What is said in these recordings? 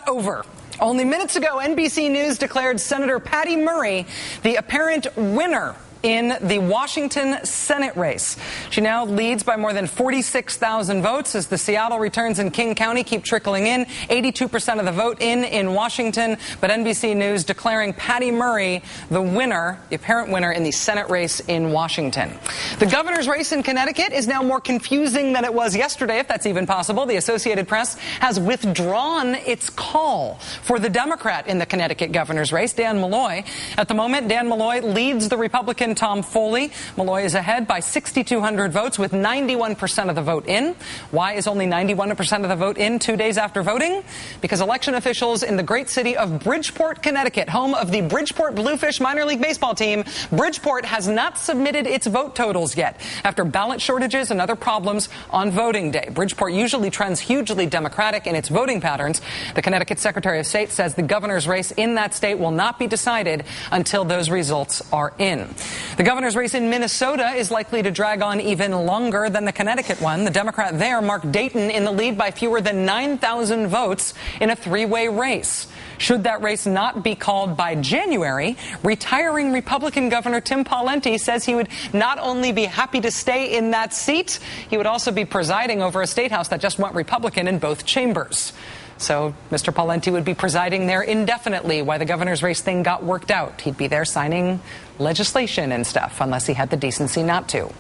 over. Only minutes ago, NBC News declared Senator Patty Murray the apparent winner in the Washington Senate race. She now leads by more than 46,000 votes as the Seattle returns in King County keep trickling in. 82% of the vote in Washington, but NBC News declaring Patty Murray the winner, the apparent winner in the Senate race in Washington. The governor's race in Connecticut is now more confusing than it was yesterday, if that's even possible. The Associated Press has withdrawn its call for the Democrat in the Connecticut governor's race, Dan Malloy. At the moment, Dan Malloy leads the Republican Tom Foley. Malloy is ahead by 6,200 votes with 91% of the vote in. Why is only 91% of the vote in 2 days after voting? Because election officials in the great city of Bridgeport, Connecticut, home of the Bridgeport Bluefish minor league baseball team, Bridgeport has not submitted its vote totals yet after ballot shortages and other problems on voting day. Bridgeport usually trends hugely Democratic in its voting patterns. The Connecticut Secretary of State says the governor's race in that state will not be decided until those results are in. The governor's race in Minnesota is likely to drag on even longer than the Connecticut one. The Democrat there, Mark Dayton, in the lead by fewer than 9,000 votes in a three-way race. Should that race not be called by January, retiring Republican Governor Tim Pawlenty says he would not only be happy to stay in that seat, he would also be presiding over a state house that just went Republican in both chambers. So Mr. Pawlenty would be presiding there indefinitely while the governor's race thing got worked out. He'd be there signing legislation and stuff, unless he had the decency not to.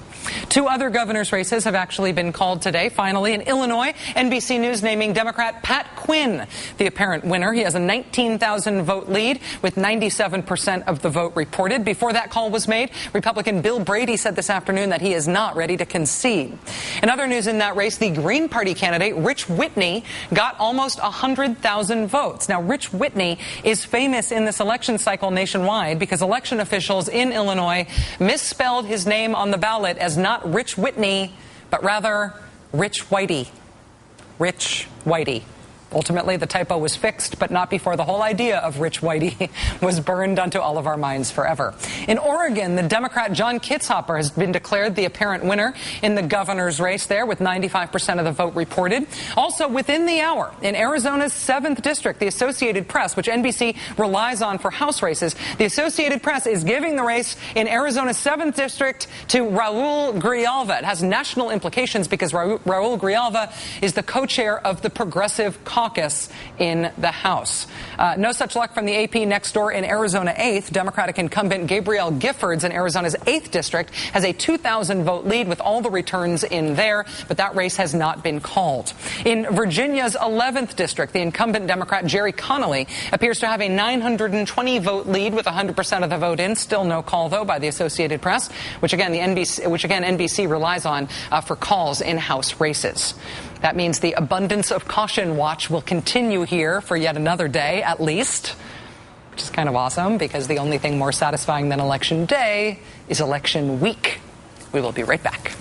Two other governor's races have actually been called today. Finally, in Illinois, NBC News naming Democrat Pat Quinn the apparent winner. He has a 19,000 vote lead with 97% of the vote reported. Before that call was made, Republican Bill Brady said this afternoon that he is not ready to concede. In other news in that race, the Green Party candidate Rich Whitney got almost 100,000 votes. Now, Rich Whitney is famous in this election cycle nationwide because election officials in Illinois misspelled his name on the ballot as not Rich Whitney, but rather Rich Whitey. Rich Whitey. Ultimately, the typo was fixed, but not before the whole idea of Rich Whitey was burned onto all of our minds forever. In Oregon, the Democrat John Kitzhaber has been declared the apparent winner in the governor's race there with 95% of the vote reported. Also within the hour, in Arizona's 7th district, the Associated Press, which NBC relies on for House races, the Associated Press is giving the race in Arizona's 7th district to Raul Grijalva. It has national implications because Raul Grijalva is the co-chair of the Progressive Caucus in the House. No such luck from the AP next door in Arizona 8th. Democratic incumbent Gabrielle Giffords in Arizona's 8th district has a 2,000 vote lead with all the returns in there, but that race has not been called. In Virginia's 11th district, the incumbent Democrat Jerry Connolly appears to have a 920 vote lead with 100% of the vote in. Still no call, though, by the Associated Press, which again NBC relies on for calls in House races. That means the abundance of caution watch will continue here for yet another day, at least, which is kind of awesome because the only thing more satisfying than election day is election week. We will be right back.